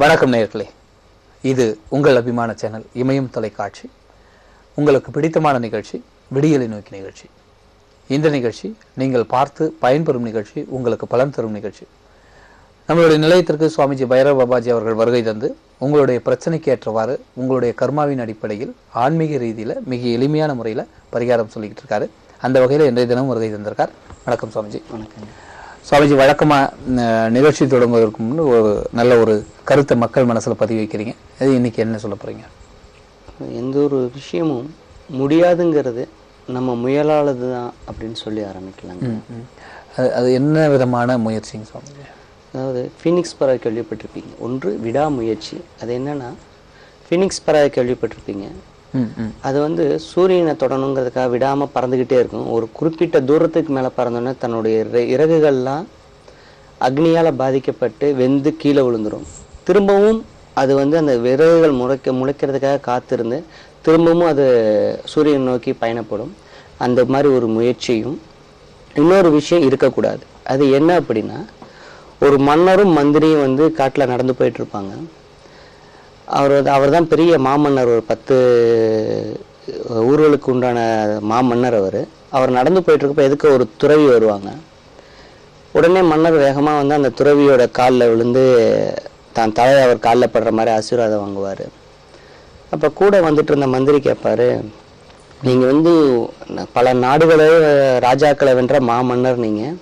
வணக்கம் நேயர்களே, இது உங்கள் அபிமான சேனல் இமயம் தொலைக்காட்சி. உங்களுக்கு பிடித்தமான நிகழ்ச்சி விடியலை நோக்கி நிகழ்ச்சி. இந்த நிகழ்ச்சி நீங்கள் பார்த்து பயன்பெறும் நிகழ்ச்சி, உங்களுக்கு பலன் தரும் நிகழ்ச்சி. நம்மளுடைய நிலையத்திற்கு சுவாமிஜி பைரவ பாபாஜி அவர்கள் வருகை தந்து உங்களுடைய பிரச்சனைக்கு ஏற்றவாறு உங்களுடைய கர்மாவின் அடிப்படையில் ஆன்மீக ரீதியில் மிக எளிமையான முறையில் பரிகாரம் சொல்லிக்கிட்டு இருக்காரு. அந்த வகையில் இன்றைய தினம் வருகை தந்திருக்கார். வணக்கம் சுவாமிஜி. வணக்கம் சுவாமிஜி. வழக்கமாக நிகழ்ச்சி தொடங்குவதற்கு முன்னு ஒரு நல்ல ஒரு கருத்தை மக்கள் மனசில் பதிவு வைக்கிறீங்க. அது இன்னைக்கு என்ன சொல்ல போகிறீங்க? எந்த ஒரு விஷயமும் முடியாதுங்கிறது நம்ம முயலானது தான் அப்படின்னு சொல்லி ஆரம்பிக்கலாங்க. அது என்ன விதமான முயற்சிங்க சுவாமிஜி? அதாவது ஃபீனிக்ஸ் பறவை கேள்விப்பட்டிருப்பீங்க. ஒன்று விடாமுயற்சி. அது என்னன்னா, ஃபீனிக்ஸ் பறவை கேள்விப்பட்டிருப்பீங்க. அது சூரியனை தொடணுங்கிறதுக்காக விடாமல் பறந்துக்கிட்டே இருக்கும். ஒரு குறிப்பிட்ட தூரத்துக்கு மேலே பறந்தோன்னே தன்னுடைய இறகுகள்லாம் அக்னியால் பாதிக்கப்பட்டு வெந்து கீழே விழுந்துடும். திரும்பவும் அது அந்த விறகுகள் முளைக்கிறதுக்காக காத்திருந்து திரும்பவும் அது சூரியனை நோக்கி பயணப்படும். அந்த மாதிரி ஒரு முயற்சியும் இன்னொரு விஷயம் இருக்கக்கூடாது. அது என்ன அப்படின்னா, ஒரு மன்னரும் மந்திரியும் காட்டில் நடந்து போயிட்டு இருப்பாங்க. அவர் தான் பெரிய மாமன்னர். ஒரு 10 ஊர்களுக்கு உண்டான மாமன்னர். அவர் நடந்து போயிட்டு இருக்கப்ப எதுக்கு ஒரு துறவி வருவாங்க. உடனே மன்னர் வேகமாக அந்த துறவியோட காலில் விழுந்து தான் தலையை அவர் காலில் படுற மாதிரி ஆசீர்வாதம் வாங்குவார். அப்போ கூட வந்துட்டு இருந்த மந்திரி கேட்பாரு, நீங்கள் பல நாடுகளை ராஜாக்களை வென்ற மாமன்னர் நீங்கள்,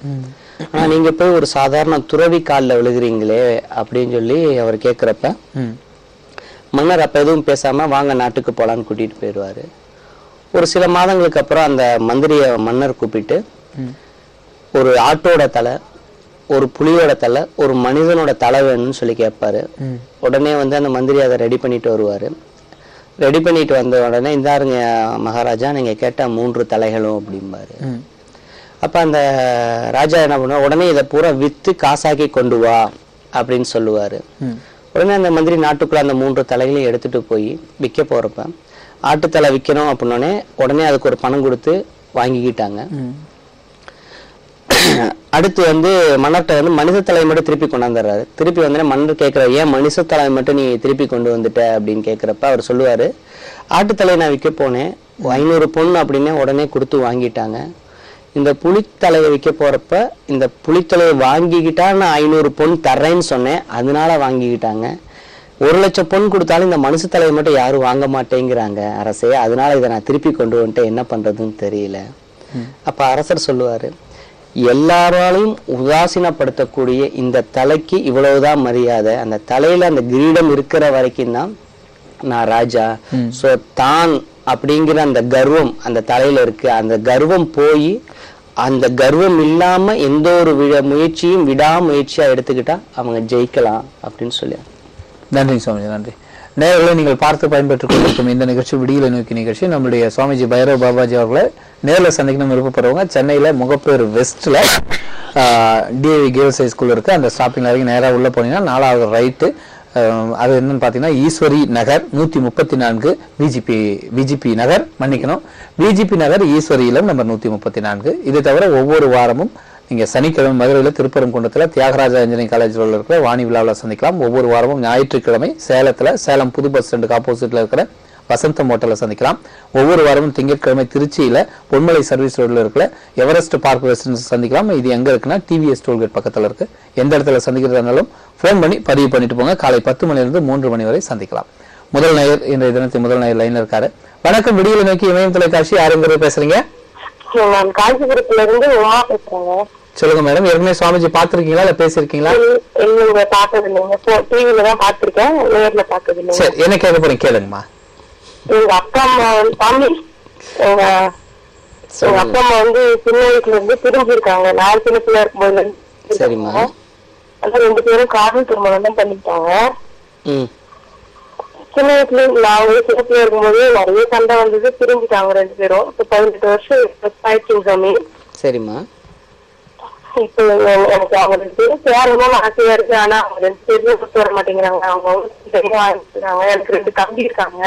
ஆனால் நீங்கள் போய் ஒரு சாதாரண துறவி காலில் விழுகிறீங்களே அப்படின்னு சொல்லி அவர் கேட்குறப்ப மன்னர் அப்போ எதுவும் பேசாமல் வாங்க நாட்டுக்கு போகலான்னு கூட்டிகிட்டு போயிடுவார். ஒரு சில மாதங்களுக்கு அப்புறம் அந்த மந்திரியை மன்னர் கூப்பிட்டு ஒரு ஆட்டோட தலை, ஒரு புலியோட தலை, ஒரு மனிதனோட தலை வேணும்னு சொல்லி கேட்பாரு. உடனே அந்த மந்திரி அதை ரெடி பண்ணிட்டு வருவார். ரெடி பண்ணிட்டு வந்த உடனே இந்தாருங்க மகாராஜா, நீங்கள் கேட்ட 3 தலைகளும் அப்படிம்பாரு. அப்போ அந்த ராஜா என்ன பண்ணுவார், உடனே இதை பூரா விற்று காசாக்கி கொண்டு வா அப்படின்னு சொல்லுவார். உடனே அந்த மந்திரி நாட்டுக்குள்ள அந்த 3 தலைகளையும் எடுத்துட்டு போய் விற்க போறப்ப ஆட்டுத்தலை விற்கணும் அப்படின்னோடனே உடனே அதுக்கு ஒரு பணம் கொடுத்து வாங்கிக்கிட்டாங்க. அடுத்து மன்னர்கிட்ட மனித தலையை மட்டும் திருப்பி கொண்டாந்துடுறாரு. திருப்பி மன்னர் கேட்கிறாரு, ஏன் மனுஷ தலையை மட்டும் நீ திருப்பி கொண்டு வந்துட்ட அப்படின்னு கேட்கிறப்ப அவர் சொல்லுவாரு, ஆட்டுத்தலையை நான் விற்க போனேன், 500 பொன் அப்படின்னு உடனே கொடுத்து வாங்கிட்டாங்க. இந்த புலித்தலையை விற்க போறப்ப இந்த புலித்தலையை வாங்கிக்கிட்டா நான் 500 பொன் தர்றேன்னு சொன்னேன், அதனால வாங்கிக்கிட்டாங்க. 1,00,000 பொன் கொடுத்தாலும் இந்த மனுஷ தலையை மட்டும் யாரும் வாங்க மாட்டேங்கிறாங்க அரசே, அதனால இதை நான் திருப்பி கொண்டு வந்துட்டு என்ன பண்றதுன்னு தெரியல. அப்ப அரசர் சொல்லுவாரு, எல்லாராலையும் உதாசீனப்படுத்தக்கூடிய இந்த தலைக்கு இவ்வளவுதான் மரியாதை, அந்த தலையில அந்த கிரீடம் இருக்கிற வரைக்கும் தான் நான் ராஜா. சோ தான் அப்படிங்கிற அந்த கர்வம் அந்த தலையில இருக்கு. அந்த கர்வம் போய் அந்த கர்வம் இல்லாம எந்த ஒரு முயற்சியும் விடாமுயற்சியா எடுத்துக்கிட்டா அவங்க ஜெயிக்கலாம் அப்படின்னு சொல்லி. நன்றி சுவாமிஜி, நன்றி. நேர்களை நீங்கள் பார்த்து பயன்பெற்றுக் கொண்டிருக்கும் இந்த நிகழ்ச்சி விடியலை நோக்கி நிகழ்ச்சி. நம்மளுடைய சுவாமிஜி பைரவ பாபாஜி அவர்களை நேரில் சந்திக்கணும் விருப்பப்படுறவங்க சென்னையில முகப்பேர் வெஸ்ட்ல டிஏவி கேர்ள்ஸ் ஹைஸ்கூல் இருக்கு. அந்த ஸ்டாப்பிங் வரைக்கும் நேராக உள்ள போனீங்கன்னா 4வது ரைட்டு. அது என்னன்னு பார்த்தீங்கன்னா ஈஸ்வரி நகர் 134 விஜிபி நகர், மன்னிக்கணும், விஜிபி நகர் ஈஸ்வரி இல்லம் நம்பர் 134. இது தவிர ஒவ்வொரு வாரமும் நீங்க சனிக்கிழமை மதுரையில் திருப்பரங்குன்றத்தில் தியாகராஜா இன்ஜினியரிங் காலேஜில் இருக்கிற வாணி விழாவில் சந்திக்கலாம். ஒவ்வொரு வாரமும் ஞாயிற்றுக்கிழமை சேலம் புது பஸ் ஸ்டாண்டுக்கு ஆப்போசிட்ல இருக்கிற வசந்தம் ஹோட்டலில் சந்திக்கலாம். ஒவ்வொரு வாரமும் திங்கட்கிழமை திருச்சியில பொன்மலை சர்வீஸ் ரோட்ல இருக்கிற எவரெஸ்ட் பார்க் ரெசிடென்ஸ் சந்திக்கலாம். இது எங்க இருக்குன்னா டிவிஎஸ் டோல்கேட் பக்கத்துல இருக்கு. எந்த இடத்துல சந்திக்கிறதுனாலும் ஃபோன் பண்ணி பதிவு பண்ணிட்டு போங்க. காலை 10 மணிலிருந்து 3 மணி வரை சந்திக்கலாம். முதல் நேயர் இன்றைய தினத்தின் முதல் நேயர் லைன்ல இருக்காரு. வணக்கம், விடியலை நோக்கி இமயம் தொலைக்காட்சி. யாருங்கிறது பேசுறீங்க? நான் காஞ்சிபுரத்துல இருந்து உமா பேசுறேங்க. சொல்லுங்க மேடம். ஏற்கனவே சுவாமிஜி பாத்திருக்கீங்களா இல்ல பேசிருக்கீங்களா? இல்ல, பார்த்தது இல்லைங்க. டிவில தான் பாத்திருக்கேன், நேர்ல பார்த்தது இல்லைங்க. சரி, என்ன கேட்க போறீங்க கேளுங்கம்மா. எங்க அப்பா அம்மா சாமி, எங்க அப்பா அம்மா சின்ன வயசுல இருந்து பிரிஞ்சிருக்காங்க. நான் சின்ன பிள்ளை இருக்கும்போது. சரிம்மா. அதான் 2 பேரும் காதல் திருமணம் தான் பண்ணிட்டாங்க. சின்ன வயசுல நான் சின்ன பிள்ளை இருக்கும்போது நிறைய சண்டை வந்தது, பிரிஞ்சுட்டாங்க 2 பேரும். இப்ப 18 வருஷம் ஆயிடுச்சுங்க சாமி. சரிம்மா. இப்ப எனக்கு அவங்க 2 பேரும் சேரணும்னு ஆசையா இருக்கு. ஆனா அவங்க 2 பேருமே ஒத்து வர மாட்டேங்கிறாங்க. அவங்க ஆரம்பிச்சுட்டாங்க. எனக்கு 2 தம்பி இருக்காங்க.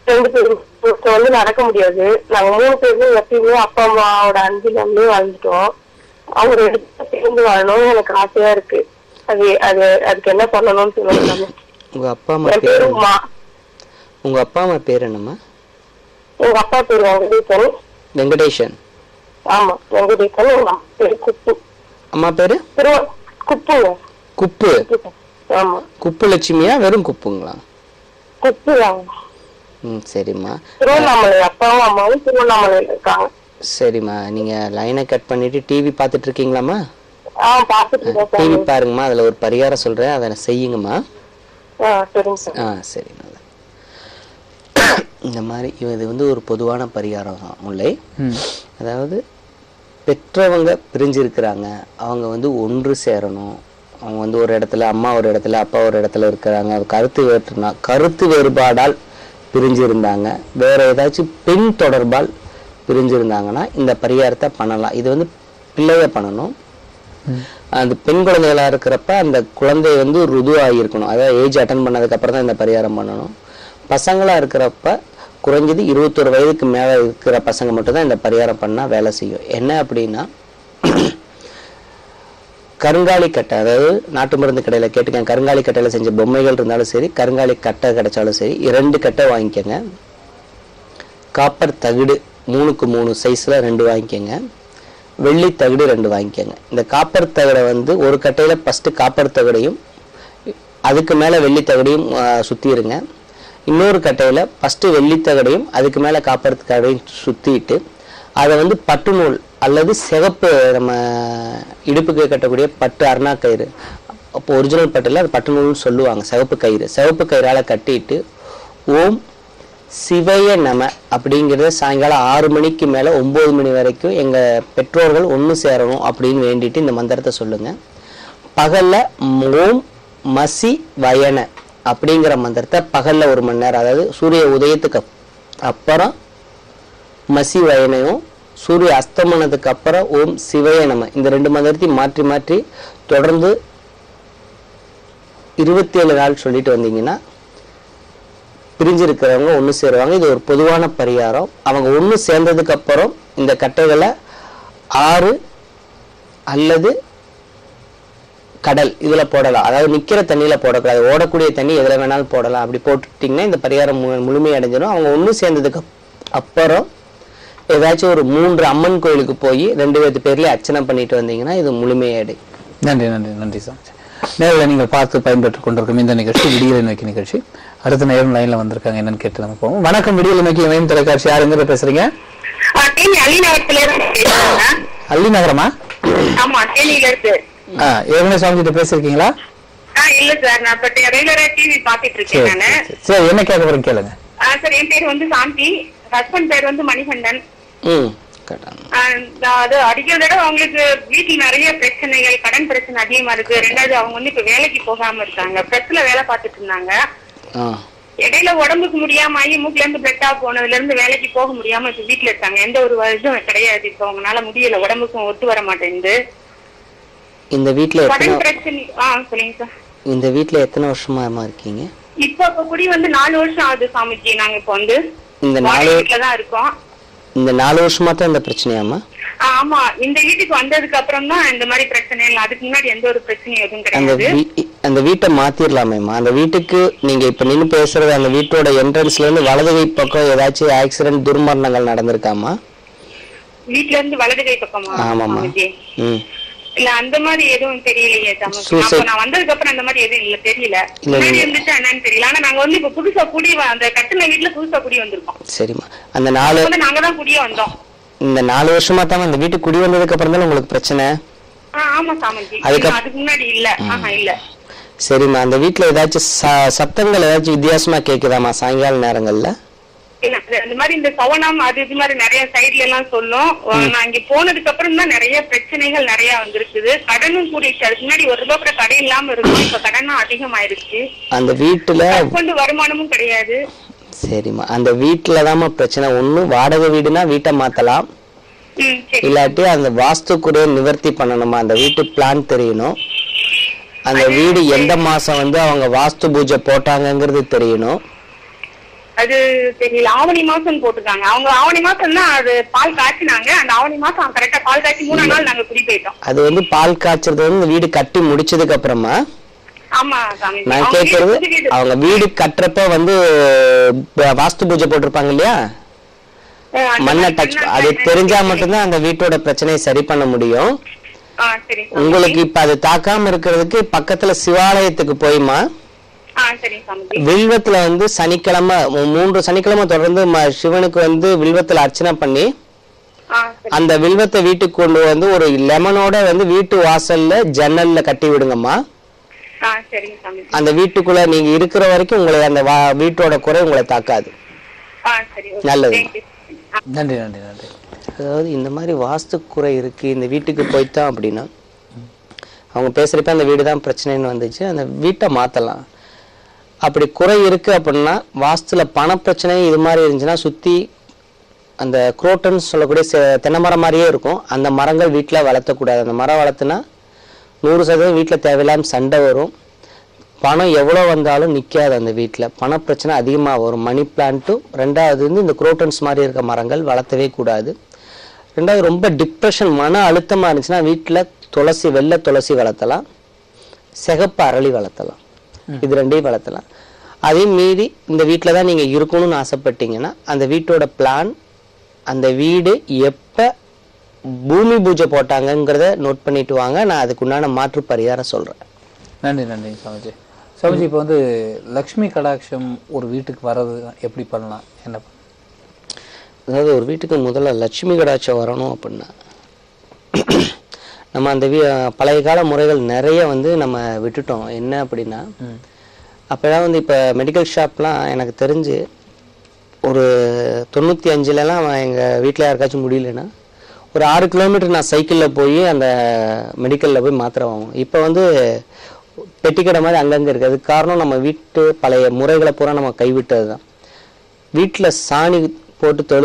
2 பேரும் நடக்க முடியாது. நாங்க 3 பேருமே எப்பயுமே அப்பா அம்மாவோட அன்பில் வாழ்ந்துட்டோம். அவங்க 2 பேரும் சேர்ந்து வாழணும் எனக்கு ஆசையா இருக்கு. அது அது அதுக்கு என்ன பண்ணணும்னு சொல்லுங்க. உங்க அப்பா அம்மா என் பேர் பேரு உமா. உங்க அப்பா அம்மா பேர் என்னம்மா? எங்க அப்பா பேரு வெங்கடேசன். வெங்கடேசன். ஆமா வெங்கடேசன். எங்க அம்மா பேரு குப்பு. அம்மா பேரு குப்புங்க. குப்பு. ஆமா. குப்பு லட்சுமியா வெறும் குப்புங்களா? குப்பு. சரிம்மா. திருவண்ணாமலை. அப்பாவும் அம்மாவும் திருவண்ணாமலையில இருக்காங்க. சரிம்மா, நீங்க லைனை கட் பண்ணிட்டு டிவி பார்த்துட்டு இருக்கீங்களாம்மா? டிவி பாருங்கம்மா, அதுல ஒரு பரிகாரம் சொல்றேன், அதை செய்யுங்கம்மா. சரிங்க. இந்த மாதிரி இது வந்து ஒரு பொதுவான பரிகாரம் தான் முல்லை. அதாவது பெற்றவங்க பிரிஞ்சிருக்கிறாங்க, அவங்க வந்து ஒன்று சேரணும். அவங்க வந்து ஒரு இடத்துல அம்மா ஒரு இடத்துல அப்பா ஒரு இடத்துல இருக்கிறாங்க, கருத்து வேறுபாடால் பிரிஞ்சிருந்தாங்க, வேற ஏதாச்சும் பெண் தொடர்பால் பிரிஞ்சிருந்தாங்கன்னா இந்த பரிகாரத்தை பண்ணலாம். இது வந்து பிள்ளைய பண்ணணும். அந்த பெண் குழந்தைகளா இருக்கிறப்ப அந்த குழந்தை வந்து ருதுவாகிருக்கணும், அதாவது ஏஜ் அட்டன் பண்ணதுக்கு அப்புறம் தான் இந்த பரிகாரம் பண்ணணும். பசங்களா இருக்கிறப்ப குறைஞ்சது 21 வயதுக்கு மேல இருக்கிற பசங்க மட்டும் தான் இந்த பரிகாரம் பண்ணா வேலை செய்யும். என்ன அப்படின்னா, கருங்காலி கட்டை, அதாவது நாட்டு மருந்து கடையில கேட்டுக்கேன், கருங்காலி கட்டையில செஞ்ச பொம்மைகள் இருந்தாலும் சரி, கருங்காலி கட்டை கிடைச்சாலும் சரி, 2 கட்டை வாங்கிக்கோங்க. காப்பர் தகுடு 3க்கு 3 சைஸ்ல 2 வாங்கிக்கோங்க. வெள்ளி தகுடு 2 வாங்கிக்கோங்க. இந்த காப்பர் தகடை வந்து ஒரு கட்டையில ஃபர்ஸ்ட் காப்பர் தகடையும் அதுக்கு மேல வெள்ளி தகடையும் சுத்திடுங்க. இன்னொரு கட்டையில ஃபர்ஸ்ட் வெள்ளி தகடையும் அதுக்கு மேல காப்பர் தகடையும் சுத்திட்டு அதை வந்து பட்டு நூல் அல்லது சிகப்பு, நம்ம இடுப்புக்கு கட்டக்கூடிய பட்டு அருணா கயிறு, அப்போ ஒரிஜினல் பட்டுல அது பட்டு நூல்னு சொல்லுவாங்க, சிவப்பு கயிறு, சிவப்பு கயிறால கட்டிட்டு ஓம் சிவய நம அப்படிங்கிறத சாயங்காலம் 6 மணிக்கு மேல 9 மணி வரைக்கும் எங்க பெற்றோர்கள் ஒன்று சேரணும் அப்படின்னு வேண்டிட்டு இந்த மந்திரத்தை சொல்லுங்க. பகல்ல ஓம் மசி வயன அப்படிங்கிற மந்திரத்தை பகல்ல 1 மணி நேரம், அதாவது சூரிய உதயத்துக்கு அப்புறம் மசி வயனையும் சூரிய அஸ்தமனத்துக்கு அப்புறம் ஓம் சிவய நம, இந்த 2 மந்திரத்தையும் மாற்றி மாற்றி தொடர்ந்து 27 நாள் சொல்லிட்டு வந்தீங்கன்னா பிரிஞ்சிருக்கிறவங்க ஒன்று சேருவாங்க. இது ஒரு பொதுவான பரிகாரம். அவங்க ஒன்று சேர்ந்ததுக்கு அப்புறம் இந்த கட்டைகளை 6 அல்லது கடல் இதுல போடலாம். அதாவது நிக்கிற தண்ணியில போடக்கூடாது, ஓடக்கூடிய தண்ணி எதுல வேணாலும் போடலாம். அப்படி போட்டுட்டீங்கன்னா இந்த பரிகாரம் முழுமை அடைஞ்சிடும். அவங்க ஒன்று சேர்ந்ததுக்கு அப்புறம் ஏதாச்சும் ஒரு 3 அம்மன் கோயிலுக்கு போய் 2 பேர்லயே அர்ச்சனை பண்ணிட்டு வந்தீங்கன்னா இது முழுமையடை. நன்றி நன்றி நன்றி சார். நேரில் நீங்கள் பார்த்து பயன்பெற்றுக் கொண்டிருக்கும் இந்த நிகழ்ச்சி விடியலை நோக்கி நிகழ்ச்சி. அடுத்த நேரம் லைன்ல வந்திருக்காங்க, என்னன்னு கேட்டு நம்ம போவோம். வணக்கம், விடியலை நோக்கி இணையம் தொலைக்காட்சி. யார் எங்க பேசுறீங்க? அள்ளி நகரமா? ஏற்கனவே சுவாமி கிட்ட பேசிருக்கீங்களா? இல்ல சார், நான் ரெகுலரா டிவி பாத்துட்டு இருக்கேன். சரி, என்ன கேட்க போறேன் கேளுங்க. சார், என் பேர் வந்து சாந்தி, ஹஸ்பண்ட் பேர் வந்து மணிகண்டன். அது அடிக்கிறத அவங்களுக்கு வீட்டுல நிறைய பிரச்சனைகள், கடன் பிரச்சனை அதிகமா இருக்கு. 2வது அவங்க வந்து இப்ப வேலைக்கு போகாம இருக்காங்க, பிரஸ்ல வேலை பார்த்துட்டு இருந்தாங்க. இடையில உடம்புக்கு முடியாம ஆகி மூக்குல இருந்து பிளட்டா போனதுல இருந்து வேலைக்கு போக முடியாம இப்ப வீட்டுல இருக்காங்க. எந்த ஒரு இதுவும் கிடையாது. இப்ப அவங்களால முடியல, உடம்புக்கும் ஒத்து வர மாட்டேங்குது. இந்த வீட்டுல கடன் பிரச்சனை. சொல்லுங்க சார். இந்த வீட்டுல எத்தனை வருஷமா இருக்கீங்க? இப்ப குடி வந்து 4 வருஷம் ஆகுது சாமிஜி. நாங்க இப்ப வந்து இந்த 4 வீட்டுலதான் இருக்கோம். இந்த 4 வருஷமா தான் இந்த பிரச்சனையாமா? ஆமா, இந்த வீட்டுக்கு வந்ததுக்கு அப்புறம் தான் இந்த மாதிரி பிரச்சனை இல்லை. அதுக்கு முன்னாடி எந்த ஒரு பிரச்சனையும் எதுவும் கிடையாது. அந்த வீட்டை மாத்திரலாமேமா? அந்த வீட்டுக்கு நீங்க இப்ப நின்னு பேசுறது, அந்த வீட்டோட என்ட்ரன்ஸ்ல இருந்து வலது கை பக்கம் ஏதாச்சும் ஆக்சிடென்ட் துர்மரணங்கள் நடந்திருக்காமா? வீட்டுல இருந்து வலது கை பக்கமா? ஆமாமா. இல்ல, அந்த மாதிரி எதுவும் தெரியலையே. நான் வந்ததுக்கு அப்புறம் அந்த மாதிரி எதுவும் இல்ல, தெரியல. முன்னாடி இருந்துச்சா என்னன்னு தெரியல. ஆனா நாங்க வந்து இப்ப புதுசா குடி, அந்த கட்டின வீட்டுல புதுசா குடி வந்திருக்கோம். சரிமா. அந்த 4 நாங்க தான் குடியே வந்தோம். இந்த 4 வருஷமா தான் அந்த வீட்டுக்கு குடி வந்ததுக்கு அப்புறம் தான் உங்களுக்கு பிரச்சனை? ஆமா சாமிஜி, அதுக்கு முன்னாடி இல்ல. இல்ல. சரிம்மா, அந்த வீட்டுல ஏதாச்சும் சத்தங்கள் ஏதாச்சும் வித்தியாசமா கேக்குதாமா சாயங்கால நேரங்கள்ல? இல்ல, அந்த மாதிரி இந்த சவனம் அது இது மாதிரி நிறைய சைட்ல எல்லாம் சொல்லும். நான் இங்க போனதுக்கு அப்புறம் தான் நிறைய பிரச்சனைகள் நிறைய வந்திருக்குது. கடனும் கூடிடுச்சு. அதுக்கு முன்னாடி 1 ரூபாய் கூட கடை இல்லாம இருக்கும், இப்ப கடனும் அதிகமாயிருச்சு. அந்த வீட்டுல வருமானமும் கிடையாது. சரிம்மா, அந்த வீட்டுலதாம்மா பிரச்சனை. ஒண்ணு வாடகை வீடுனா வீட்டை மாத்தலாம், இல்லாட்டி அந்த வாஸ்துக்குரிய நிவர்த்தி பண்ணணுமா, அந்த வீட்டு பிளான் தெரியணும். அந்த வீடு எந்த மாசம் வந்து அவங்க வாஸ்து பூஜை போட்டாங்கிறது தெரியணும். அது தெரியல. ஆவணி மாசம் போட்டுருக்காங்க. அவங்க ஆவணி மாசம் தான் அது பால் காய்ச்சினாங்க. அந்த ஆவணி மாசம் கரெக்டா பால் காய்ச்சி 3ஆம் நாள் நாங்க குடி போயிட்டோம். அது வந்து பால் காய்ச்சறது வந்து வீடு கட்டி முடிச்சதுக்கு அப்புறமா. ஆமா சாமி. நான் கேக்குறது அவங்க வீடு கட்டுறப்ப வந்து வாஸ்து பூஜை போட்டிருப்பாங்க இல்லையா, மண்ணை டச், அது தெரிஞ்சா மட்டும்தான் அந்த வீட்டோட பிரச்சனையை சரி பண்ண முடியும். உங்களுக்கு இப்ப அது தாக்காம இருக்கிறதுக்கு பக்கத்துல சிவாலயத்துக்கு போய்மா வில்வத்துல வந்து சனிக்கிழமை 3 சனிக்கிழமை தொடர்ந்து சிவனுக்கு வந்து வில்வத்துல அர்ச்சனை பண்ணி அந்த வில்வத்தை வீட்டுக்கு கொண்டு வந்து ஒரு லெமனோட வந்து வீட்டு வாசல்ல ஜன்னல்ல கட்டி விடுங்கம்மா. அந்த வீட்டுக்குள்ள நீங்க இருக்கிற வரைக்கும் உங்களை அந்த வீட்டோட குறை உங்களை தாக்காது. நல்லது. நன்றி நன்றி நன்றி. அதாவது இந்த மாதிரி வாஸ்து குறை இருக்கு இந்த வீட்டுக்கு போய்தான் அப்படின்னா அவங்க பேசுறப்ப அந்த வீடு தான் பிரச்சனைன்னு வந்துச்சு, அந்த வீட்டை மாத்தலாம். அப்படி குறை இருக்கு அப்படின்னா வாஸ்துல பண பிரச்சனை இது மாதிரி இருந்துச்சுன்னா சுத்தி அந்த குரோட்டன்ஸ் சொல்லக்கூடிய தென்னை மரம் மாதிரியே இருக்கும், அந்த மரங்கள் வீட்டில் வளர்த்தக்கூடாது. அந்த மரம் வளர்த்துனா 100% வீட்டில் தேவையில்லாம சண்டை வரும், பணம் எவ்வளோ வந்தாலும் நிற்காது, அந்த வீட்டில் பண பிரச்சனை அதிகமாக வரும். மணி பிளான்ட்டும். ரெண்டாவது வந்து இந்த குரோட்டன்ஸ் மாதிரி இருக்க மரங்கள் வளர்த்தவே கூடாது. ரெண்டாவது ரொம்ப டிப்ரெஷன் மன அழுத்தமாக இருந்துச்சுன்னா வீட்டில் துளசி, வெள்ளை துளசி வளர்த்தலாம், சிகப்பு அரளி வளர்த்தலாம், இது ரெண்டையும் வளர்த்தலாம். அதே மீறி இந்த வீட்டில் தான் நீங்கள் இருக்கணும்னு ஆசைப்பட்டீங்கன்னா அந்த வீட்டோட பிளான், அந்த வீடு எப்போ பூமி பூஜை போட்டாங்கங்கிறத நோட் பண்ணிட்டு வாங்க, நான் அதுக்கு உண்டான மாற்று பரிகாரம் சொல்கிறேன். நன்றி நன்றி சாமிஜி. சாமிஜி, இப்போ வந்து லக்ஷ்மி கடாட்சம் ஒரு வீட்டுக்கு வர்றது எப்படி பண்ணலாம், என்ன பண்ணலாம்? அதாவது ஒரு வீட்டுக்கு முதல்ல லட்சுமி கடாட்சம் வரணும் அப்படின்னா நம்ம அந்த பழைய கால முறைகள் நிறைய வந்து நம்ம விட்டுட்டோம். என்ன அப்படின்னா அப்போலாம் வந்து இப்போ மெடிக்கல் ஷாப்லாம் எனக்கு தெரிஞ்சு ஒரு 95லலாம் எங்கள் வீட்டில் யாருக்காச்சும் முடியலன்னா ஒரு 6 கிலோமீட்டர் நான் சைக்கிளில் போய் அந்த மெடிக்கலில் போய் மாத்திரை வாங்குவோம். இப்போ வந்து பெட்டிக்கடை மாதிரி அங்கங்கே இருக்குது. அதுக்கு காரணம் நம்ம வீட்டு பழைய முறைகளை பூரா நம்ம கைவிட்டது தான். வீட்டில் சாணி போட்டு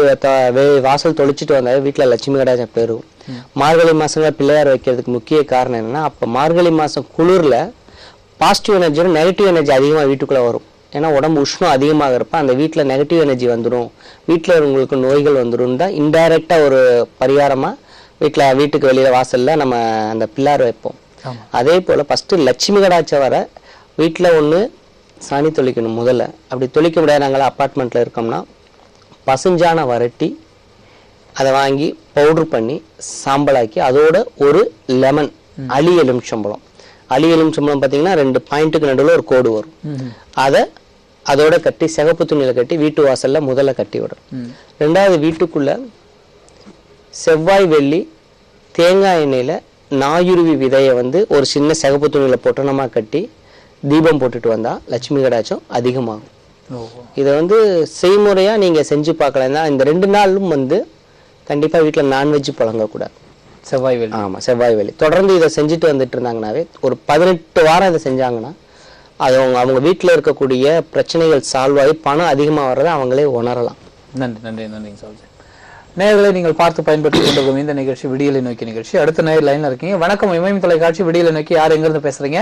வாசல் தொளிச்சுட்டு வந்தால் வீட்டில் லட்சுமி கடாட்சம் பெறும். மார்கழி மாதங்களில் பிள்ளையார் வைக்கிறதுக்கு முக்கிய காரணம் என்னென்னா அப்போ மார்கழி மாதம் குளிரில் பாசிட்டிவ் எனர்ஜியோட நெகட்டிவ் எனர்ஜி அதிகமாக வீட்டுக்குள்ளே வரும். ஏன்னா உடம்பு உஷ்ணம் அதிகமாக இருப்ப அந்த வீட்டில் நெகட்டிவ் எனர்ஜி வந்துடும், வீட்டில் உங்களுக்கு நோய்கள் வந்துடும் தான் இன்டைரக்டாக ஒரு பரிகாரமாக வீட்டுக்கு வெளியில் வாசலில் நம்ம அந்த பிள்ளையார் வைப்போம். அதே போல் ஃபஸ்ட்டு லட்சுமி கடாட்சம் வர வீட்டில் ஒன்று சாணி தொளிக்கணும் முதல்ல. அப்படி தொளிக்க முடியாது, நாங்கள் அப்பார்ட்மெண்ட்டில் இருக்கோம்னா பசுஞ்சான வரட்டி அதை வாங்கி பவுடர் பண்ணி சாம்பலாக்கி அதோட ஒரு லெமன், அலி எலுமிச்சம்பழம். அலி எலுமிச்சம்பழம் பார்த்தீங்கன்னா 2 பாயிண்ட்டுக்கு நடுவில் ஒரு கோடு வரும், அதை அதோட கட்டி சிகப்பு துணியில கட்டி வீட்டு வாசல்ல முதல்ல கட்டி விடும். ரெண்டாவது வீட்டுக்குள்ள செவ்வாய் வெள்ளி தேங்காய் எண்ணெயில நாயுருவி விதையை வந்து ஒரு சின்ன சிகப்பு துணியில பொட்டணமா கட்டி தீபம் போட்டுட்டு வந்தா லட்சுமி கடாட்சம் அதிகமாகும். இதை வந்து செய்முறையா நீங்க செஞ்சு பார்க்கலாம். இந்த 2 நாளும் வந்து கண்டிப்பா வீட்டுல நான்வெஜ் புழங்கக்கூடாது. செவ்வாய் வெள்ளி. ஆமா, செவ்வாய் வெள்ளி தொடர்ந்து இதை செஞ்சுட்டு வந்துட்டு இருந்தாங்கன்னாவே ஒரு 18 வாரம் இதை செஞ்சாங்கன்னா அது அவங்க வீட்டில் இருக்கக்கூடிய பிரச்சனைகள் சால்வ் ஆகி பணம் அதிகமாக வர்றதை அவங்களே உணரலாம். நன்றி நன்றி நன்றிங்க சார். நேயர்களை நீங்கள் பார்த்து பயன்படுத்தி கொண்டிருக்கும் இந்த நிகழ்ச்சி விடியலை நோக்கி நிகழ்ச்சி. அடுத்த நேயர் லைன்ல இருக்கீங்க. வணக்கம், இமயம் தொலைக்காட்சி விடியலை நோக்கி. யார் எங்க இருந்து பேசுறீங்க?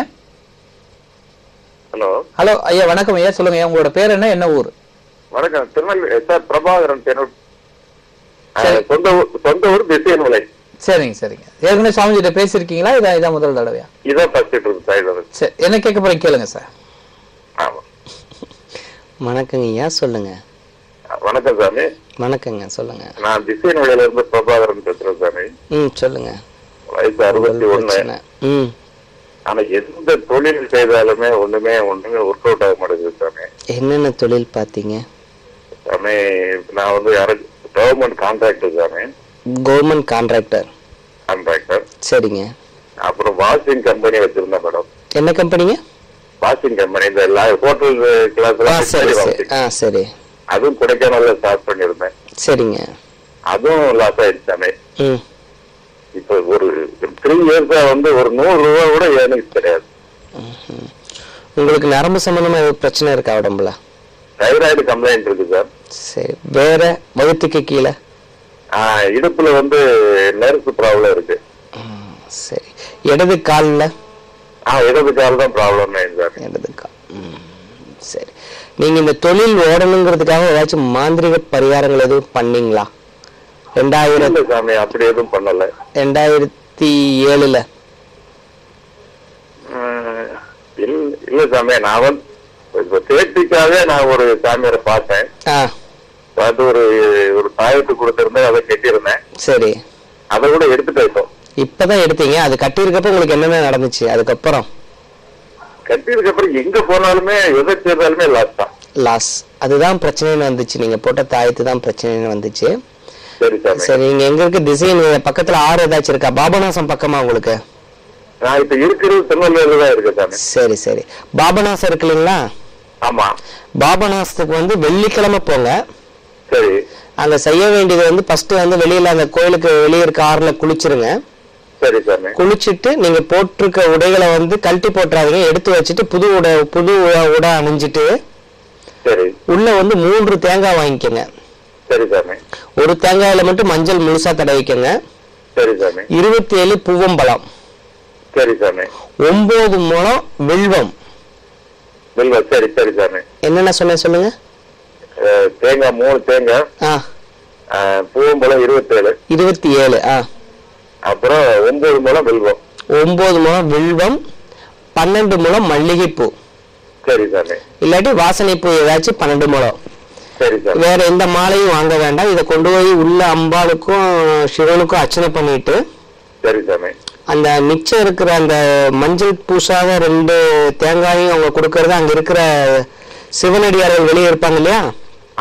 ஹலோ ஹலோ ஐயா, வணக்கம் ஐயா, சொல்லுங்க ஐயா, உங்களோட பேர் என்ன, என்ன ஊர்? வணக்கம், திருநெல்வேலி சார், பிரபாகரன். சொந்த ஊர் திசையன்மலை. சரிங்க சரிங்க. ஏற்கனவே சுவாமிஜிட்ட பேசியிருக்கீங்களா? இதான் முதல் தடவையா? இதான் ஃபர்ஸ்ட். சரி, என்ன கேட்க போறீங்க கேளுங்க சார். ஆமா, வணக்கங்க ஐயா, சொல்லுங்க. வணக்கம் சாமி. வணக்கங்க, சொல்லுங்க. நான் திசையன்மலையில இருந்து பிரபாகரன் பேசுறேன் சாமி. சொல்லுங்க. வயசு 61. ஆனா எந்த தொழில் செய்தாலுமே ஒண்ணுமே ஒர்க் அவுட் ஆக மாட்டேங்குது சாமி. என்னென்ன தொழில் பாத்தீங்க சாமி? நான் வந்து கவர்மெண்ட் கான்ட்ராக்டர் சாமி. Government contractor. சரிங்க. அப்புறம் வாஷிங் கம்பெனி வச்சிருந்தேன் மேடம். என்ன கம்பெனிங்க? வாஷிங் கம்பெனி, இந்த ஹோட்டல் கிளாஸ். சரி. அதுவும் கொடைக்கானல்ல ஸ்டார்ட் பண்ணிருந்தேன். சரிங்க. அதுவும் லாஸ் ஆயிடுச்சாமே. இப்ப ஒரு 3 இயர்ஸா வந்து ஒரு 100 ரூபா கூட எனக்கு கிடையாது. உங்களுக்கு நரம்பு சம்பந்தமா பிரச்சனை இருக்கா உடம்புல? தைராய்டு கம்ப்ளைண்ட் இருக்கு சார். சரி, வேற வகுத்துக்கு கீழே இடுப்புல வந்து நர்ஸ் ப்ராப்ளம் இருக்கு. சரி, இடது காலில்? இடது கால் தான் ப்ராப்ளம் சார். இடது கால். சரி, நீங்க இந்த தொழில் ஓடணுங்கிறதுக்காக ஏதாச்சும் மாந்திரிக பரிகாரங்கள் எதுவும் பண்ணீங்களா? 2000 சாமி அப்படி எதுவும் பண்ணல. 2007 இல்ல சாமி, நான் வந்து இப்ப சேஃப்டிக்காக நான் ஒரு சாமியாரை பார்த்தேன். பார்த்து ஒரு தாயத்து கொடுத்திருந்தேன், அதை கட்டியிருந்தேன். சரி, அதை கூட எடுத்துட்டு இப்போ இப்பதான் எடுத்தீங்க. அது கட்டியிருக்கப்ப உங்களுக்கு என்னென்ன நடந்துச்சு? அதுக்கப்புறம் கட்டியிருக்க அப்புறம் எங்க போனாலுமே எதை செய்தாலுமே லாஸ் தான். லாஸ், அதுதான் பிரச்சனைன்னு வந்துச்சு. நீங்க போட்ட தாயத்து தான் பிரச்சனைன்னு வந்துச்சு. சரி சாமி. சரி, நீங்க எங்க இருக்க டிசைன் பக்கத்துல ஆறு ஏதாச்சும் இருக்கா? பாபநாசம் பக்கமா உங்களுக்கு? நான் இப்ப இருக்கிறது திருநெல்வேலியில தான் இருக்கேன் சாமி. சரி சரி, பாபநாசம் இருக்கு இல்லைங்களா? ஆமா. பாபநாசத்துக்கு வந்து வெள்ளிக்கிழமை போங்க. சரி. அங்க செய்ய வேண்டியது வந்து ஃபர்ஸ்ட் வந்து வெளியில அந்த கோயிலுக்கு வெளியே இருக்க ஆறுல குளிச்சிருங்க. சரி சாமி. குளிச்சுட்டு நீங்க போட்டிருக்க உடைகளை வந்து கழட்டி போட்டுறாதீங்க, எடுத்து வச்சுட்டு புது உடை அணிஞ்சிட்டு சரி உள்ள வந்து 3 தேங்காய் வாங்கிக்கோங்க. சரி சாமி. ஒரு தேங்காயில மட்டும் மஞ்சள் முழுசா தடவிக்கோங்க. சரி சாமி. 27 பூவம்பழம். சரி சாமி. 9 முழம் வில்வம். சரி சரி சாமி. என்னென்ன சொன்ன சொல்லுங்க. தேங்காய் 3 தேங்காய், பூவம்பழம் 27. அப்புறம் 9 முழம் வில்வம். 9 முழம் வில்வம், 12 முழம் மல்லிகைப்பூ. சரி சாமி. இல்லாட்டி வாசனை பூ ஏதாச்சும் 12 முழம். சரி சாமி. வேற எந்த மாலையும் வாங்க வேண்டாம். இதை கொண்டு போய் உள்ள அம்பாளுக்கும் சிவனுக்கும் அர்ச்சனை பண்ணிட்டு சரி சாமி. அந்த மிச்சம் இருக்கிற அந்த மஞ்சள் பூசாத 2 தேங்காயும் அவங்க கொடுக்கறது அங்க இருக்கிற சிவனடியார்கள் வெளியே இருப்பாங்க இல்லையா?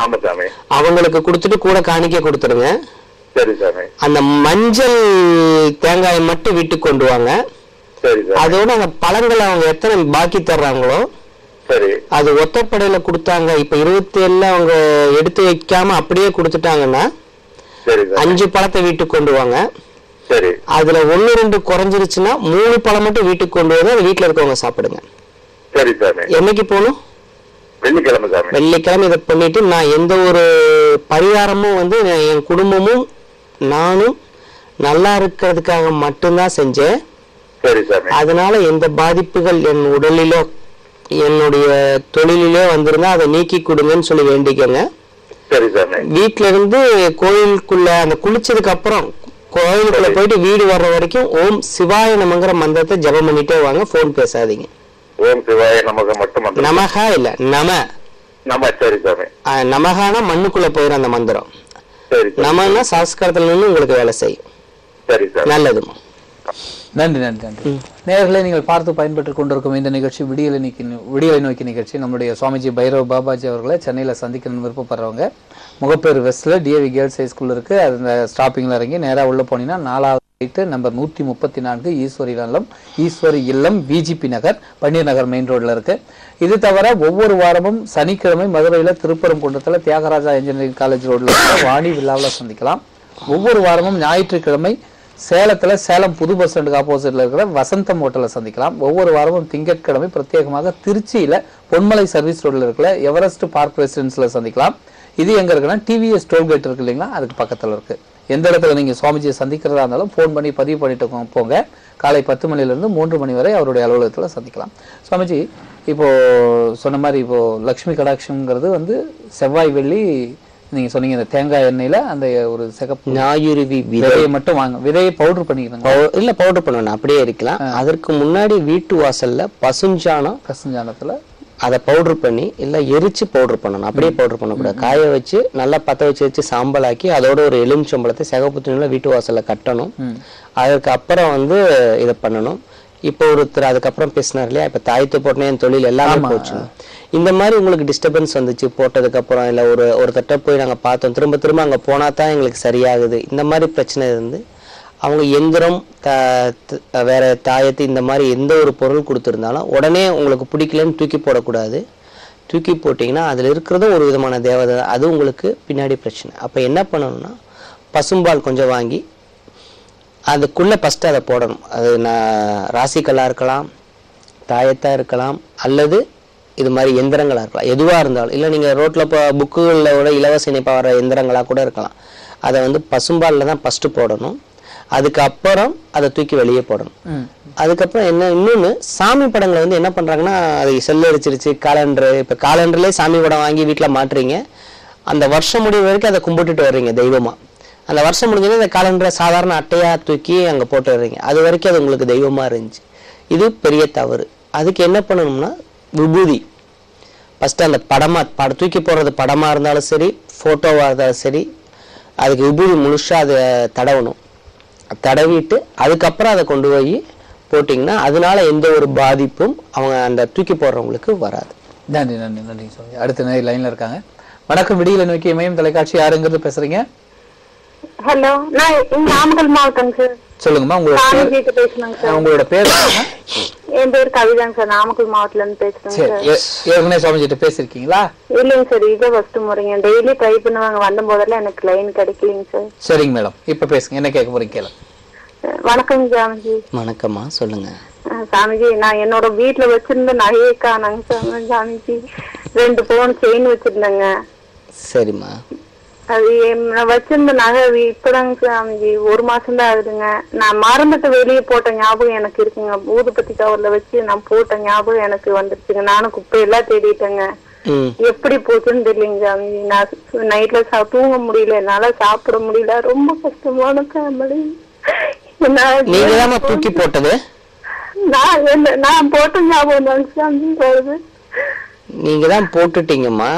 ஆமா சாமி. அவங்களுக்கு கொடுத்துட்டு கூட காணிக்க கொடுத்துருங்க. சரி சாமி. அந்த மஞ்சள் தேங்காயை மட்டும் வீட்டுக்கு கொண்டு வாங்க. சரி சாமி. அதோட அந்த பழங்களை அவங்க எத்தனை பாக்கி தர்றாங்களோ சரி அது ஒத்தப்படையில கொடுத்தாங்க. இப்ப 27 அவங்க எடுத்து வைக்காம அப்படியே கொடுத்துட்டாங்கன்னா சரி சாமி. 5 பழத்தை வீட்டுக்கு கொண்டு வாங்க. சரி. அதுல 1-2 குறைஞ்சிருச்சுன்னா 3 பழம் மட்டும் வீட்டுக்கு கொண்டு வந்து அது வீட்டுல இருக்கவங்க சாப்பிடுங்க. சரி சாமி. என்னைக்கு போகணும்? வெள்ளிக்கிழமை சாமி. வெள்ளிக்கிழமை இதை பண்ணிட்டு நான் எந்த ஒரு பரிகாரமும் வந்து என் குடும்பமும் நானும் நல்லா இருக்கிறதுக்காக மட்டும்தான் செஞ்சேன். சரி சாமி. அதனால எந்த பாதிப்புகள் என் உடலிலோ என்னுடைய தொழிலிலோ வந்திருந்தா அதை நீக்கி கொடுங்கன்னு சொல்லி வேண்டிக்கங்க. சரி சாமி. வீட்டுல இருந்து கோயிலுக்குள்ள அந்த குளிச்சதுக்கு அப்புறம் கோயிலுக்குள்ள போயிட்டு வீடு வர்ற வரைக்கும் ஓம் சிவாய நமங்கிற மந்திரத்தை ஜபம் பண்ணிட்டே வாங்க. போன் பேசாதீங்க. ஓம் சிவாய நமக மட்டும் மந்திரம். நமகா இல்ல நம. சரி சாமி. நமகானா மண்ணுக்குள்ள போயிடும் அந்த மந்திரம். சரி. நமன்னா சமஸ்கிருதத்துல நின்று உங்களுக்கு வேலை செய்யும். சரி சார். நல்லதுமா. நன்றி நன்றி நன்றி. நேயர்களே, நீங்கள் பார்த்து பயன்பெற்றுக் கொண்டிருக்கும் இந்த நிகழ்ச்சி விடியலை நோக்கி நிகழ்ச்சி. நம்முடைய சுவாமிஜி பைரவ பாபாஜி அவர்களை சென்னையில் சந்திக்கணும்னு விருப்பப்படுறவங்க முகப்பேர் வெஸ்ட்ல டிஏவி கேர்ள்ஸ் ஹை ஸ்கூல் இருக்கு. அந்த ஸ்டாப்பிங்ல இறங்கி நேராக உள்ள போனீங்கன்னா 4வது நம்பர் 134 ஈஸ்வரி இல்லம் விஜிபி நகர் பன்னீர் நகர் மெயின் ரோட்ல இருக்கு. இது தவிர ஒவ்வொரு வாரமும் சனிக்கிழமை மதுரையில திருப்பரங்குன்றத்துல தியாகராஜா இன்ஜினியரிங் காலேஜ் ரோட்ல வாணி விழாவில் சந்திக்கலாம். ஒவ்வொரு வாரமும் ஞாயிற்றுக்கிழமை சேலம் புது பஸ் ஸ்டாண்டுக்கு ஆப்போசிட்ல இருக்கிற வசந்தம் ஹோட்டல்ல சந்திக்கலாம். ஒவ்வொரு வாரமும் திங்கட்கிழமை பிரத்யேகமாக திருச்சியில பொன்மலை சர்வீஸ் ரோட்ல இருக்கிற எவரெஸ்ட் பார்க் ரெசிடென்ஸ்ல சந்திக்கலாம். இது எங்க இருக்குன்னா டிவிஎஸ் டோல்கேட் இருக்கு இல்லைங்களா, அதுக்கு பக்கத்துல இருக்கு. எந்த இடத்துல நீங்க சுவாமிஜியை சந்திக்கிறதா இருந்தாலும் போன் பண்ணி பதிவு பண்ணிட்டு போங்க. காலை 10 மணிலிருந்து 3 மணி வரை அவருடைய அலுவலகத்துல சந்திக்கலாம். சுவாமிஜி, இப்போ சொன்ன மாதிரி இப்போ லட்சுமி கடாட்சம்ங்கிறது வந்து செவ்வாய் வெள்ளி நீங்க சொன்னீங்க இந்த தேங்காய் எண்ணெயில அந்த ஒரு சிகப்பு ஞாயிறுவி விதையை மட்டும் வாங்க. விதையை பவுடர் பண்ணிக்கிறாங்க இல்ல? பவுடர் பண்ணணும், அப்படியே இருக்கலாம். அதற்கு முன்னாடி வீட்டு வாசல்ல பசுஞ்சாணத்துல அதை பவுடர் பண்ணி இல்ல எரிச்சு பவுடர் பண்ணணும். அப்படியே பவுடர் பண்ணக்கூடாது. காய வச்சு நல்லா பத்த வச்சு சாம்பல் ஆக்கி அதோட ஒரு எலுமிச்சம்பழத்தை சிகப்பு துணியில வீட்டு வாசல்ல கட்டணும். அதுக்கு அப்புறம் வந்து இதை பண்ணணும். இப்போ ஒருத்தர் அதுக்கப்புறம் பேசினார் இல்லையா, இப்ப தாயத்து போட்டனே என் தொழில் எல்லாமே போச்சு. இந்த மாதிரி உங்களுக்கு டிஸ்டர்பன்ஸ் வந்துச்சு போட்டதுக்கு அப்புறம், இல்ல ஒரு தட்டை போய் நாங்க பார்த்தோம், திரும்ப அங்க போனா தான் எங்களுக்கு சரியாகுது, இந்த மாதிரி பிரச்சனை இருந்து அவங்க எந்திரம் வேற தாயத்து இந்த மாதிரி எந்த ஒரு பொருள் கொடுத்துருந்தாலும் உடனே உங்களுக்கு பிடிக்கலன்னு தூக்கி போடக்கூடாது. தூக்கி போட்டிங்கன்னா அதில் இருக்கிறதும் ஒரு விதமான தேவதை, அது உங்களுக்கு பின்னாடி பிரச்சனை. அப்போ என்ன பண்ணணும்னா பசும்பால் கொஞ்சம் வாங்கி அதுக்குள்ளே ஃபஸ்ட்டு அதை போடணும். அது ராசிக்கல்லாக இருக்கலாம், தாயத்தாக இருக்கலாம், அல்லது இது மாதிரி எந்திரங்களாக இருக்கலாம். எதுவாக இருந்தாலும், இல்லை நீங்கள் ரோட்டில் இப்போ புக்குகளில் விட இலவச இணைப்பாக வர எந்திரங்களாக கூட இருக்கலாம். அதை வந்து பசும்பாலில் தான் ஃபஸ்ட்டு போடணும். அதுக்கப்புறம் அதை தூக்கி வெளியே போடணும். அதுக்கப்புறம் என்ன இன்னொன்னு, சாமி படங்களை வந்து என்ன பண்றாங்கன்னா, அது செல்லரிச்சிருச்சு காலண்டர். இப்ப காலண்டர்லயே சாமி படம் வாங்கி வீட்டுல மாட்டுறீங்க, அந்த வருஷம் முடிவு வரைக்கும் அதை கும்பிட்டுட்டு வர்றீங்க தெய்வமா. அந்த வருஷம் முடிஞ்சது அந்த காலண்டரை சாதாரண அட்டையா தூக்கி அங்க போட்டு வர்றீங்க, அது வரைக்கும் அது உங்களுக்கு தெய்வமா இருந்துச்சு. இது பெரிய தவறு. அதுக்கு என்ன பண்ணணும்னா, விபூதி ஃபர்ஸ்ட் அந்த தூக்கி போடுறது படமா இருந்தாலும் சரி, போட்டோவா இருந்தாலும் சரி, அதுக்கு விபூதி முழுசா அதை தடவணும். தடவிட்டு அதுக்கப்புறம் அதை கொண்டு போய் போட்டிங்கன்னா அதனால எந்த ஒரு பாதிப்பும் அவங்க அந்த தூக்கி போடுறவங்களுக்கு வராது. நன்றி நன்றி நன்றி சாமி. அடுத்த நேரம் லைன்ல இருக்காங்க. வணக்கம், விடியலை நோக்கி இமயம் தொலைக்காட்சி. யாருங்கிறது பேசுறீங்க? ஹலோ, நான் நாமக்கல் மாவட்டம் சார். சொல்லுங்கம்மா, உங்களோட பேர்? என் பேர் கவிதாங்க சார், நாமக்கல் மாவட்டத்துல இருந்து பேசுறேன் சார். ஏற்கனவே சுவாமிஜிட்ட பேசிருக்கீங்களா? இல்லைங்க சார், இதை ஃபர்ஸ்ட் முறைங்க. டெய்லி ட்ரை பண்ணுவாங்க, வந்த போதெல்லாம் எனக்கு லைன் கிடைக்கலங்க சார். சரிங்க மேடம், இப்ப பேசுங்க, என்ன கேட்க போறீங்க கேளு. வணக்கம் சாமிஜி. வணக்கம்மா, சொல்லுங்க. சாமிஜி, நான் என்னோட வீட்டுல வச்சிருந்த நகையை காணாங்க சாமிஜி. 2 பவுன் செயின் வச்சிருந்தேங்க. சரிம்மா. அது நான் வச்சிருந்த நகை இப்பதாங்க சாமிஜி 1 மாசம் தான் ஆகுதுங்க. நான் மறந்துட்டு வெளியே போட்ட ஞாபகம் எனக்கு இருக்குங்க. ஊதுபத்தி கவர்ல வச்சு நான் போட்ட ஞாபகம் எனக்கு வந்துருச்சுங்க. நானும் குப்பையெல்லாம் தேடிட்டேங்க. எப்படி போச்சுன்னு தெரியலங்க சாமிஜி. நான் நைட்ல தூங்க முடியல, என்னால சாப்பிட முடியல, ரொம்ப கஷ்டமான ஃபேமிலி. நீங்க தூக்கி போட்டது? நான் போட்ட ஞாபகம் தாங்க சாமி வருது. நீங்க தான் போட்டுட்டீங்கம்மா.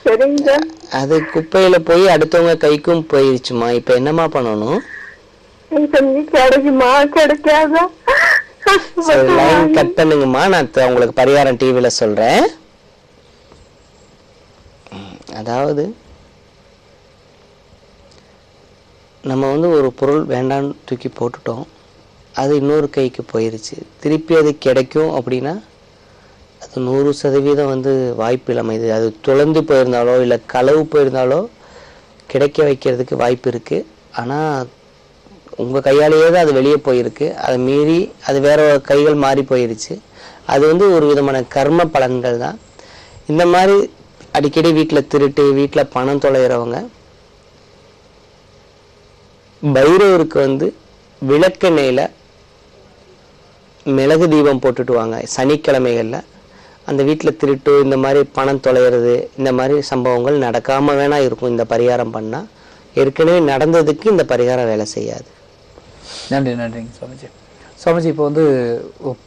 சரிங்க. அது குப்பையில போய் அடுத்தவங்க கைக்கும் போயிருச்சுமா. இப்ப என்னமா பண்ணணும்? கிடைக்குமா கிடைக்காதா? லைன் கட் பண்ணுங்கம்மா, நான் உங்களுக்கு பரிகாரம் டிவில சொல்றேன். அதாவது நம்ம வந்து ஒரு பொருள் வேண்டான்னு தூக்கி போட்டுட்டோம், அது இன்னொரு கைக்கு போயிருச்சு, திருப்பி அது கிடைக்கும் அப்படின்னா அது 100% வந்து வாய்ப்பு இல்லாமல். இது அது தொலைந்து போயிருந்தாலோ இல்லை களவு போயிருந்தாலோ கிடைக்க வைக்கிறதுக்கு வாய்ப்பு இருக்குது. ஆனால் உங்கள் கையாலேயே தான் அது வெளியே போயிருக்கு, அதை மீறி அது வேற கைகள் மாறி போயிருச்சு. அது வந்து ஒரு விதமான கர்ம பலன்கள் தான். இந்த மாதிரி அடிக்கடி வீட்டில் திருட்டு, வீட்டில் பணம் தொலைகிறவங்க பைரவருக்கு வந்து விளக்கெண்ணெயில் மிளகு தீபம் போட்டுட்டு வாங்க. சனிக்கிழமைகளில் அந்த வீட்டில் திருட்டு, இந்த மாதிரி பணம் தொலைகிறது, இந்த மாதிரி சம்பவங்கள் நடக்காம வேணா இருக்கும். இந்த பரிகாரம் பண்ணா ஏற்கனவே நடந்ததுக்கு இந்த பரிகாரம் வேலை செய்யாது. நன்றி நன்றிங்க சுவாமிஜி. சுவாமிஜி, இப்போ வந்து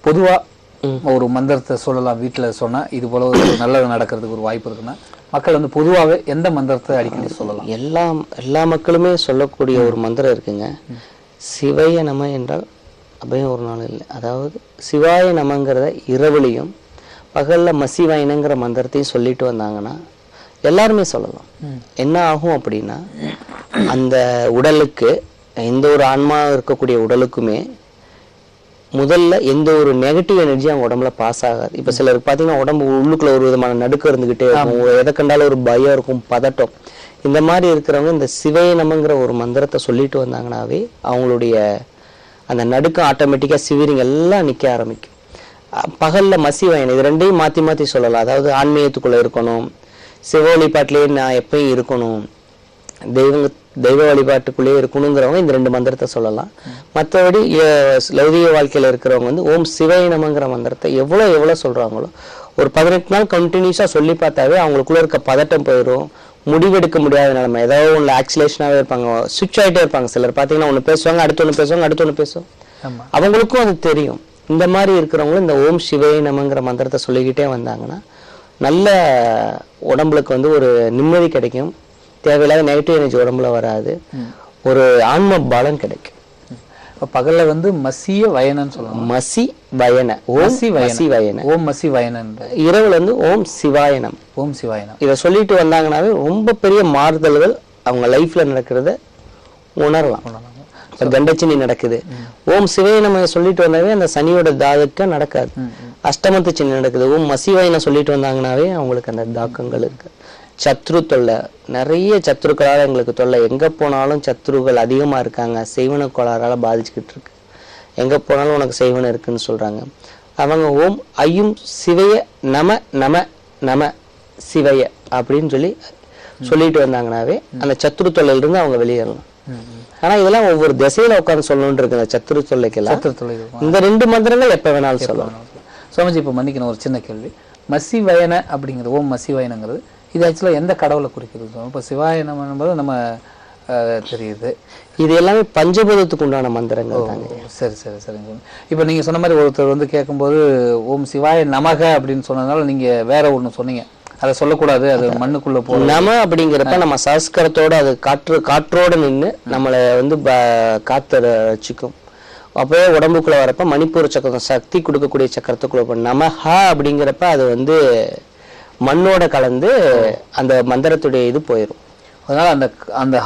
பொதுவா ஒரு மந்திரத்தை சொல்லலாம், வீட்டுல சொன்னா இது போல ஒரு நல்லது நடக்கிறதுக்கு ஒரு வாய்ப்பு இருக்குன்னா மக்கள் வந்து பொதுவாகவே எந்த மந்திரத்தை அடிக்கடி சொல்லலாம்? எல்லா மக்களுமே சொல்லக்கூடிய ஒரு மந்திரம் இருக்குங்க. சிவய நம என்றால் அபயம் ஒரு நாள் இல்லை. அதாவது சிவாய நமங்கிறத இரவுலையும் பகல்ல மசிவாயினங்கிற மந்திரத்தையும் சொல்லிட்டு வந்தாங்கன்னா எல்லாருமே சொல்லலாம். என்ன ஆகும் அப்படின்னா, அந்த உடலுக்கு, எந்த ஒரு ஆன்மா இருக்கக்கூடிய உடலுக்குமே முதல்ல எந்த ஒரு நெகட்டிவ் எனர்ஜி அவங்க உடம்புல பாஸ் ஆகாது. இப்ப சிலருக்கு பாத்தீங்கன்னா உடம்பு உள்ளுக்குள்ள ஒரு விதமான நடுக்கம் இருந்துகிட்டே இருக்கும், எதை கண்டாலும் ஒரு பயம் இருக்கும், பதட்டம். இந்த மாதிரி இருக்கிறவங்க இந்த சிவய நமங்கிற ஒரு மந்திரத்தை சொல்லிட்டு வந்தாங்கன்னாவே அவங்களுடைய அந்த நடுக்கம் ஆட்டோமேட்டிக்கா சிவிரிங் எல்லாம் நிக்க ஆரம்பிக்கும். பகல்ல மசிவாயன், இது ரெண்டையும் மாத்தி மாத்தி சொல்லலாம். அதாவது ஆன்மீகத்துக்குள்ள இருக்கணும், சிவ வழிபாட்டிலேயே நான் எப்பயும் இருக்கணும், தெய்வ வழிபாட்டுக்குள்ளேயே இருக்கணுங்கிறவங்க இந்த 2 மந்திரத்தை சொல்லலாம். மற்றபடி லௌகிக வாழ்க்கையில இருக்கிறவங்க வந்து ஓம் சிவாய நமங்கிற மந்திரத்தை எவ்வளவு சொல்றாங்களோ ஒரு 18 நாள் கண்டினியூஸா சொல்லி பார்த்தாவே அவங்களுக்குள்ள இருக்க பதட்டம் போயிடும். முடிவெடுக்க முடியாத நிலைமை, ஏதாவது ஒன்று ஆக்சிலேஷனாவே இருப்பாங்க, சுவிட்ச் ஆகிட்டே இருப்பாங்க. சிலர் பார்த்தீங்கன்னா ஒன்று பேசுவாங்க, அடுத்து ஒன்று பேசுவாங்க, அடுத்து ஒன்று பேசுவோம். அவங்களுக்கும் அது தெரியும். இந்த மாதிரி இருக்கிறவங்களும் இந்த ஓம் சிவாய நமங்கிற மந்திரத்தை சொல்லிக்கிட்டே வந்தாங்கன்னா நல்ல உடம்புக்கு வந்து ஒரு நிம்மதி கிடைக்கும், தேவையில்லாத நெகட்டிவ் எனர்ஜி உடம்புல வராது, ஒரு ஆன்ம பலம் கிடைக்கும். பகல்ல வந்து மசிய வயனன்னு சொல்லுவாங்க. மசி வயன, ஓம் மசி வயன, ஓம் மசி வயனன். இரவுல இருந்து ஓம் சிவாயனம், ஓம் சிவாயனம் இதை சொல்லிட்டு வந்தாங்கன்னாவே ரொம்ப பெரிய மாறுதல்கள் அவங்க லைஃப்ல நடக்கிறத உணரலாம். இப்ப கண்டச்சினி நடக்குது, ஓம் சிவாயனம் சொல்லிட்டு வந்தாவே அந்த சனியோட தாக்கம் நடக்காது. அஷ்டமத்து சினி நடக்குது, ஓம் மசிவாயனம் சொல்லிட்டு வந்தாங்கன்னாவே அவங்களுக்கு அந்த தாக்கங்கள் இருக்கு. சத்ரு தொல்லை, நிறைய சத்ருக்களால் எங்களுக்கு தொல்லை, எங்க போனாலும் சத்ருகள் அதிகமா இருக்காங்க, செய்வன கோளாறால பாதிச்சுக்கிட்டு இருக்கு, எங்க போனாலும் உனக்கு செய்வன இருக்குன்னு சொல்றாங்க. அவங்க ஓம் ஐயும் சிவைய நம நம நம சிவைய அப்படின்னு சொல்லிட்டு வந்தாங்கன்னாவே அந்த சத்ரு தொல்லையிலிருந்து அவங்க வெளியேறலாம். ஆனா இதெல்லாம் ஒவ்வொரு திசையில உட்கார்ந்து சொல்லணும்னு இருக்கு இந்த சத்துரு தொல்லைக்கெல்லாம். இந்த 2 மந்திரங்கள் எப்ப வேணாலும் சொல்லலாம். சுவாமிஜி இப்ப மன்னிக்கணும், ஒரு சின்ன கேள்வி. மசிவயன அப்படிங்கிறது, ஓம் மசிவயனங்கிறது இது ஆக்சுவலா எந்த கடவுளை குறிக்கிறது? இப்ப சிவாயனம் என்பது நம்ம தெரியுது, இது எல்லாமே பஞ்சபூதத்துக்கு உண்டான மந்திரங்கள் தாங்க. சரி சரி சரிங்க. இப்ப நீங்க சொன்ன மாதிரி ஒருத்தர் வந்து கேட்கும்போது ஓம் சிவாய நமக அப்படின்னு சொன்னதுனால நீங்க வேற ஒண்ணு சொன்னீங்க, அதை சொல்லக்கூடாது, அது மண்ணுக்குள்ள போகும். நம அப்படிங்கிறப்ப நம்ம சம்ஸ்கிருதத்தோட அது காற்றோட நின்று நம்மளை வந்து காத்து ரசிக்கும். அப்பவே உடம்புக்குள்ள வரப்ப மணிப்பூர் சக்கரம், சக்தி கொடுக்கக்கூடிய சக்கரத்துக்குள்ள நமஹா அப்படிங்கிறப்ப அது வந்து மண்ணோட கலந்து அந்த மந்திரத்துடைய இது போயிடும். அதனால அந்த அந்த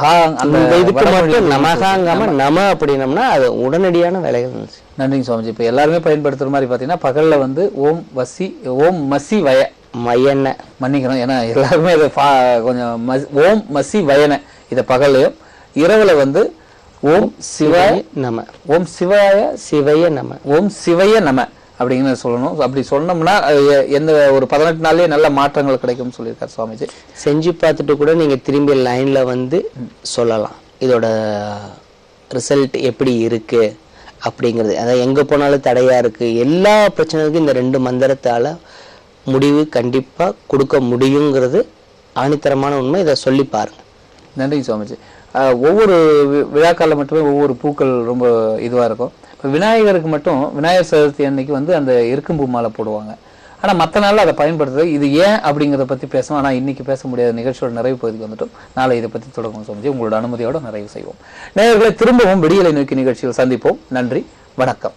அந்த இதுக்கு மட்டும் நமகாங்காம நம அப்படின்னம்னா அது உடனடியான வேலைகள். நன்றிங்க சுவாமிஜி. இப்ப எல்லாருமே பயன்படுத்துற மாதிரி பாத்தீங்கன்னா பகல்ல வந்து ஓம் மசி வய மையன, மன்னிக்கணும் ஏன்னா எல்லாருமே இதை கொஞ்சம் ஓம் மசி வயன இதை பகல்லையும், இரவுல வந்து ஓம் சிவாய நம, ஓம் சிவய நம, ஓம் சிவய நம அப்படிங்கிறது சொல்லணும். அப்படி சொன்னோம்னா எந்த ஒரு 18 நாள்லயே நல்ல மாற்றங்கள் கிடைக்கும்னு சொல்லியிருக்காரு சுவாமிஜி. செஞ்சு பார்த்துட்டு கூட நீங்க திரும்பி லைன்ல வந்து சொல்லலாம் இதோட ரிசல்ட் எப்படி இருக்கு அப்படிங்கிறது. அதாவது எங்க போனாலும் தடையா இருக்கு, எல்லா பிரச்சனைக்கும் இந்த 2 மந்திரத்தால முடிவு கண்டிப்பா கொடுக்க முடியுங்கிறது ஆணித்தரமான உண்மை. இதை சொல்லி பாருங்க. நன்றி சுவாமிஜி. ஒவ்வொரு விழாக்கால மட்டுமே ஒவ்வொரு பூக்கள் ரொம்ப இதுவா இருக்கும். இப்போ விநாயகருக்கு மட்டும் விநாயகர் சதுர்த்தி அன்னைக்கு வந்து அந்த எருக்கம்பூ மாலை போடுவாங்க. ஆனா மற்ற நாள்ல அதை பயன்படுத்துறது இது ஏன் அப்படிங்கிறத பத்தி பேசணும். ஆனா இன்னைக்கு பேச முடியாத நிகழ்ச்சியோட நிறைவு பகுதிக்கு வந்துட்டோம். நாளை இதை பத்தி தொடங்கும் சுவாமிஜி, உங்களோட அனுமதியோட நிறைவு செய்வோம். நேயர்களை திரும்பவும் விடியலை நோக்கி நிகழ்ச்சியில் சந்திப்போம். நன்றி, வணக்கம்.